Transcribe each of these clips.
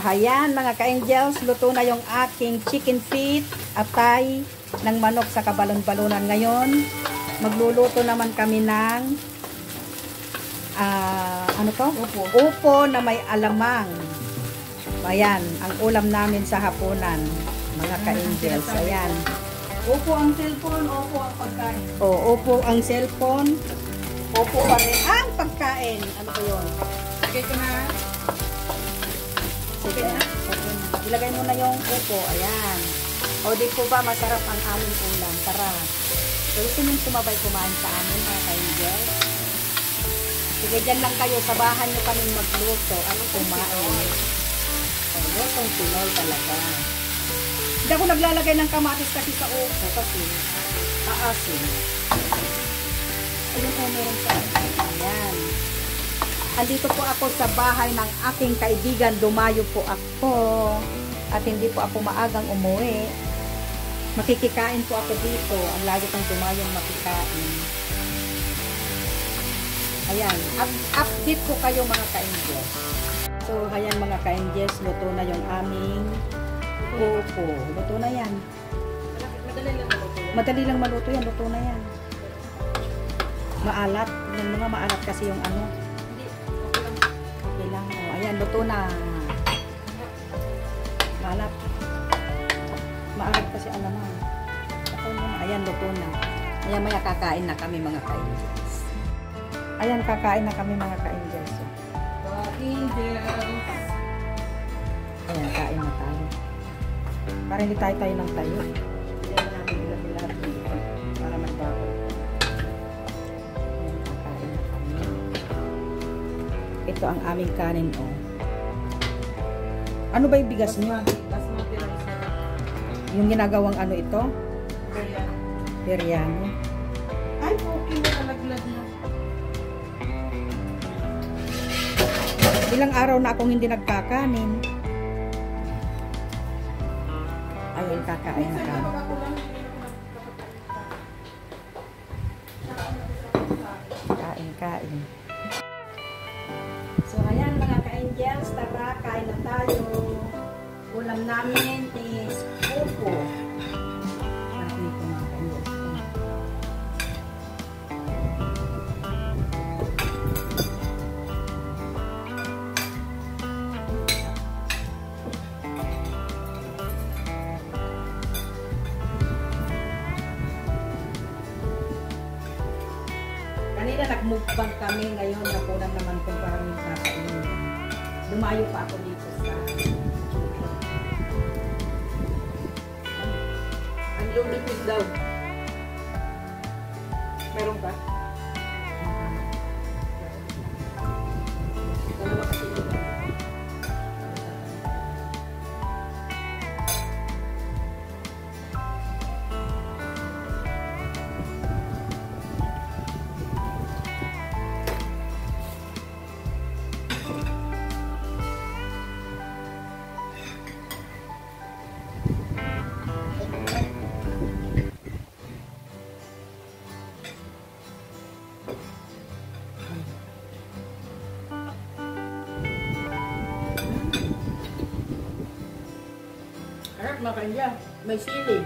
hayan mga ka-angels, luto na yung aking chicken feet, atay ng manok sa kabalon-balunan. Ngayon, magluluto naman kami ng ano to? Upo na may alamang. Ayan, ang ulam namin sa hapunan, mga ka-angels. Ayan. Upo ang cellphone, upo ang pagkain. Upo ang cellphone, upo pa rin ang pagkain. Ano ba yun? Okay ko na. Sige na. Ilagay mo na yung upo. Ayan. O di po ba masarap ang aming ulam? Tara. So, gusto nyo sumabay kumain sa amin, mga ka-angels? Sige, dyan lang kayo. Sabahan nyo kaming magluto at kumain. Lutong Pinoy talaga. Hindi ako naglalagay ng kamatis kasi sa upo. Kasi aasin. Ayun po, meron sa ayan. Andito po ako sa bahay ng aking kaibigan. Dumayo po ako. At hindi po ako maagang umuwi. Makikikain po ako dito. Ang layo kong dumayong makikain. Ayan. Update po kayo mga ka-angels. So, ayan mga ka-angels. Luto na yung aming upo. Luto na yan. Madali lang maluto. Madali lang maluto yan. Luto na yan. Maalat. Yung mga maalat kasi yung ano. Okay lang. O, ayan, luto na. Maalat. Maalat kasi alaman. Ayan, luto na. Ayan, maya kakain na kami mga ka-angels. Ayan, kakain na kami mga ka-angels. Angels. Ayan, kain na tayo. Para hindi tayo ng tayo. Ayan namin lahat dito. Para magbago. Ayan, kakain na kami. Ito ang aming kanin, oh. Ano ba yung bigas niyo? Basmati rice. Yung ginagawang ano ito? Biryani. Biryani. Ay, okay na talaglag na. Ilang araw na akong hindi nagkakanin. Ayun, kakain na kami. Kain. So, ayan mga ka-angels, tara, kain na tayo. Ulam namin is upo. Dito mga ka-angels. Kanina nag-mukbang kami, ngayon napunan naman kung parang yung kakainin. Dumayo pa ako dito sa Ang lumipid daw. Meron ka? Dalawa kasi yun. Harap makan dyan. May sili.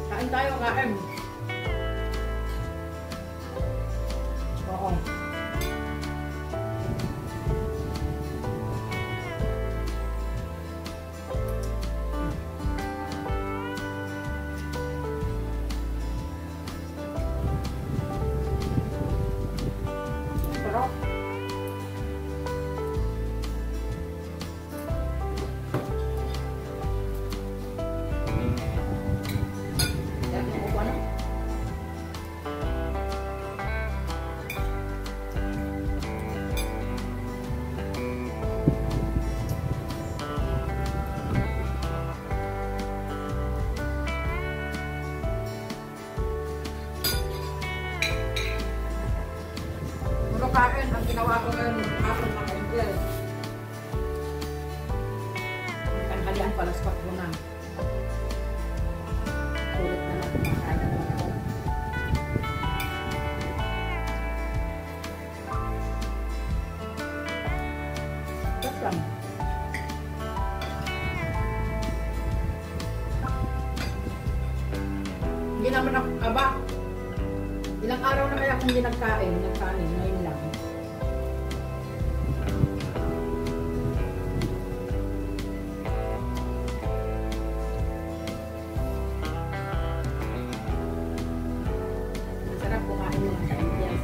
Kain tayo, kain. Oo. Sarap. Yan, upo na. kain. Ang ginawa ko ngayon, ako ng angel. Tanghalian ko, alas 4 na. Sulit na lang kumakain na naman ako. Tapos lang. Hindi naman ako, aba, ilang araw na kaya akong hindi nagkain, ngayon lang. Masarap kumain mga ka-Indians.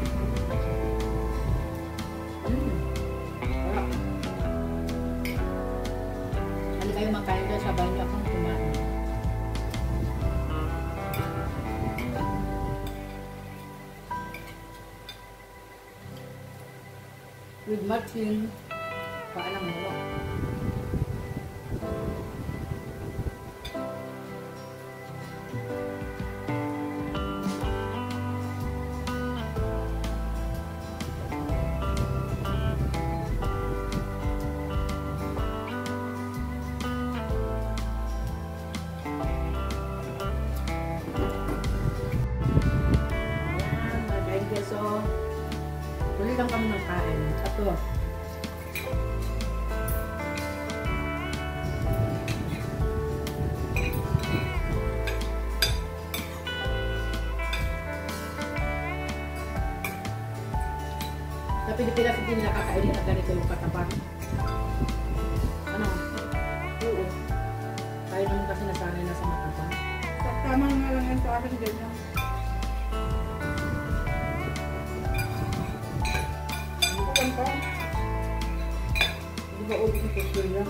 Sarap. Ano kayo makain doon, sabay niyo akong kumain. With matching paalang mo. Ayan, mga ka-Indians. So, huli lang kami ng kain. Ito. Sa Pilipinas, hindi nila kakainin na ganito yung kataba. Ano? Oo. Tayo naman kasi nasanay na sa mataba. Tama nga lang yan sa akin ganyan. Bukan pa. Hindi ba ubos na posture yan?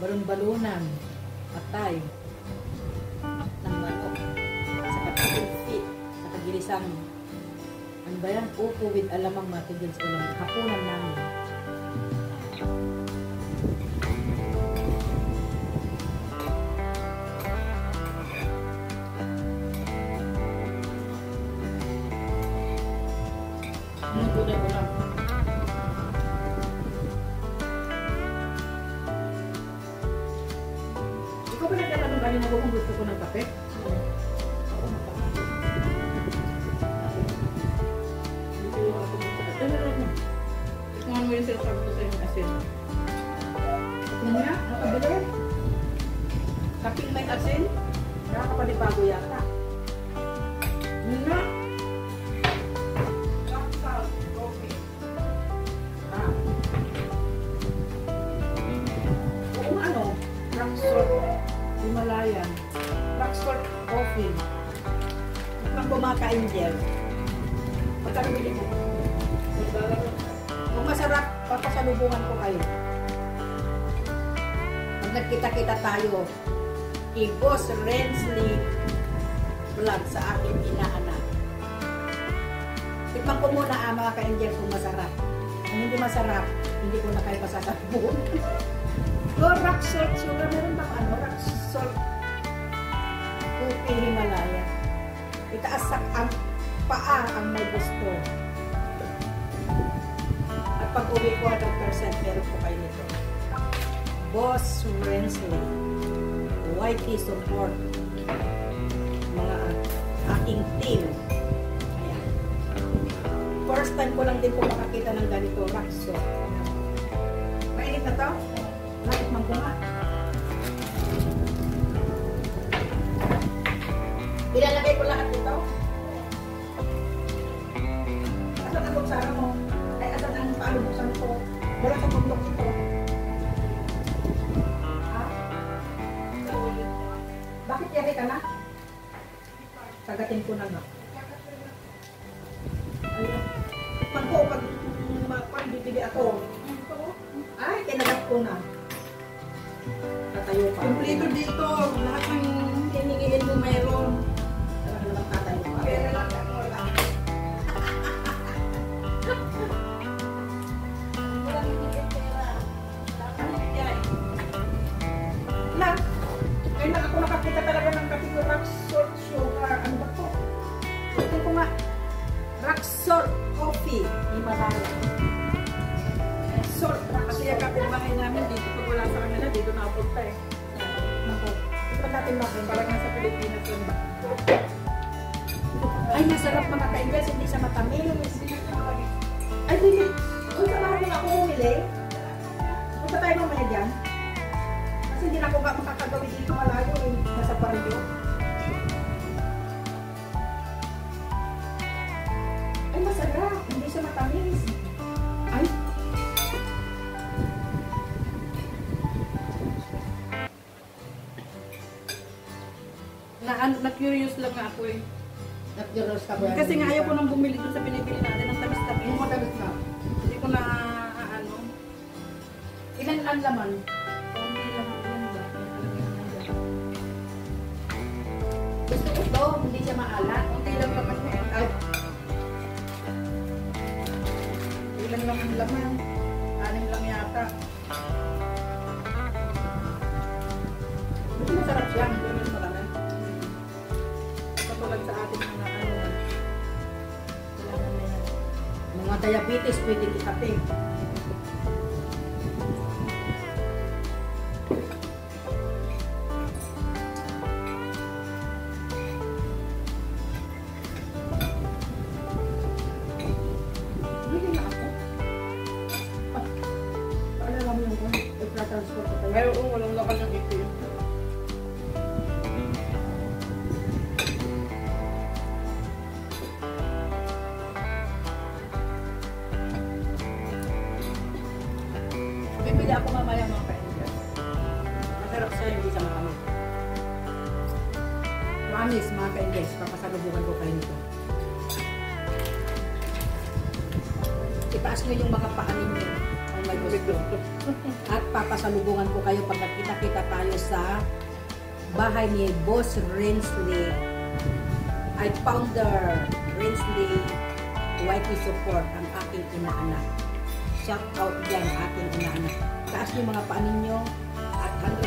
Balon-balunan, atay, ng manok, sa kapitid, sa kagilisang, ano ba yan? Upo with alamang matigil sa ulam. Hapunan namin. Gulay ko lang. Ikaw ba nagtatanong kanina ko kung gusto ko ng kape? Oo, magkakape. Dito yung ako magkakape. Kung ano yung sinasabi ko sa yung asin. Ito nga, nakabili. Kaping may asin. Nakakapanibago yata. Yun na. Ah. Kung ano, rock salt, Himalayan, rock salt coffee. Ang kumakain gel. Magkano bili mo? Kung masarap, papasalubungan ko kayo. Pag nagkita-kita tayo, i-Boss Rensley vlog sa aking inaanak. Tikman ko muna mga ka-Indian kung masarap. Kung hindi masarap, hindi ko na kayo pasasalubungan. So, rock salt sugar, meron ba ano? Rock salt coffee Himalaya. Itaas ang paa ang may gusto. At pag uwi ko 100% meron ko kayo nito. Boss Rensley YT support mga aking team. Ayan. First time ko lang din po makakita ng ganito rock salt. Mainit na to? Natikman ko nga. Ilalagay ko lahat dito. Asan ang buksara mo? Ay, asan ang paalubuksan ko? Wala sa bundok ito. Ha? Bakit yari ka na? Sagatin ko na nga. Ayun. Pag ko, pag bibili ako. Ay, kinagat ko na. Tatayo pa. Kompleto dito. Lahat ng hiningin mo mayroon. Talaga naman tatayo pa. Pera lang yan, wala. Wala nang hindi pera. Wala nang hindi. natin bakit. Parang nasa Pilipinas lang ba? Ay, masarap mga ka-Angels, hindi siya matamis. Ay, hindi. Kung sa bahay ako umili, punta tayo mamaya dyan. Kasi hindi na ako makakagawin dito malayo eh. Nasa Parillo. Ay, masarap. Hindi siya matamis. Ay. Na-curious lang nga ako eh. Nag-gyros ka ba? Kasi nga ayaw ko nang bumili dun sa binibili natin ng tamis-tamis. Yung matamis na. Hindi ko na ano. Ilan ang laman? Hindi lang yan ba? Gusto ko to, hindi siya maalat. Hindi lang naman eh. Ay, Ilan lang ang laman. 6 lang yata. hindi masarap siya. Hindi naman marami. Katulad sa ating mga ano. Kailangan na yan. Mga diabetes, pwede ikape. Bili na ako. Ah, paalala mo yung kung i-transport ko Ay, tayo. oo, walang lakas ng ito yun. Bibili ako mamaya mga ka-Angels. Masarap siya, hindi siya makamit. Promise mga ka-Angels, papasalubukan ko kayo nito. Itaas nyo yung mga paanin nyo kung may gusto. At papasalubungan ko kayo pag nagkita-kita tayo sa bahay ni Boss Rensley. Ay founder Rensley YT Support, ang aking inaanak. Shout out dyan, aking inaanak. Taas nyo mga paanin nyo at 100%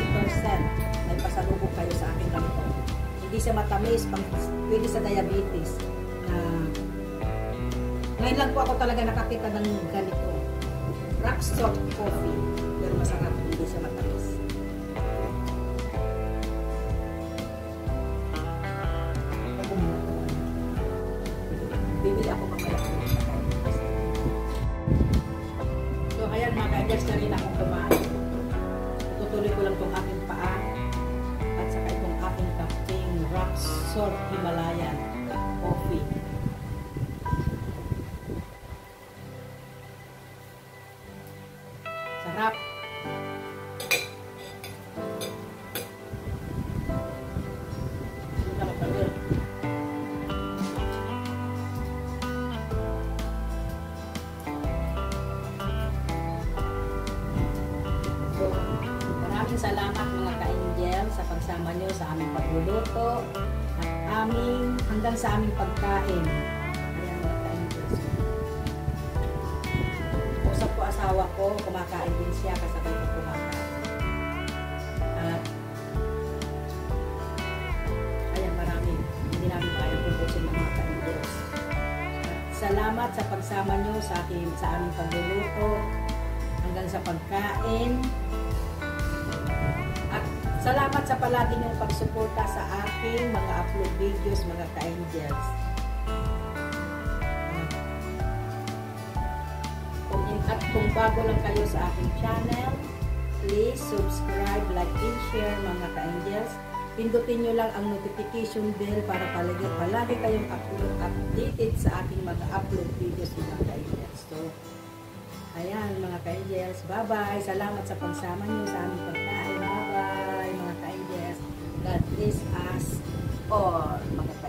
may pasalubong kayo sa aking ganito. Hindi siya matamis, pwede sa diabetes. Ngayon lang po ako talaga nakakita ng ganito. Rock salt coffee. Pero masarap, hindi siya matamis. Bibili ako mamaya. So, ayan mga ka-Angels, na rin akong kumain. Tutuloy ko lang itong aking paa at saka itong aking kaping Rock Salt Himalayan coffee. Sarap. Hindi na matagal. So, maraming salamat mga ka-Angel sa pagsama nyo sa aming pagluluto at hanggang sa aming pagkain. Ayan mga ka-Angels. Usap ko asawa ko, kumakain din siya kasabay ko kumakain. At ayan, maraming hindi namin kaya pupusin ng mga ka-Angels. Salamat sa pagsama nyo sa aming pagluluto hanggang sa pagkain. At salamat sa palagi niyong pagsuporta sa aking mga upload videos mga ka-Angels. At kung bago lang kayo sa aking channel, please subscribe, like, and share mga ka-Angels. Pindutin nyo lang ang notification bell para palagi kayong updated sa aking mga upload videos mga ka-Angels. So, ayan mga ka-Angels, bye-bye. Salamat sa pagsama nyo sa aming pagkain. Bye-bye mga ka-Angels. God bless us all mga ka-Angels.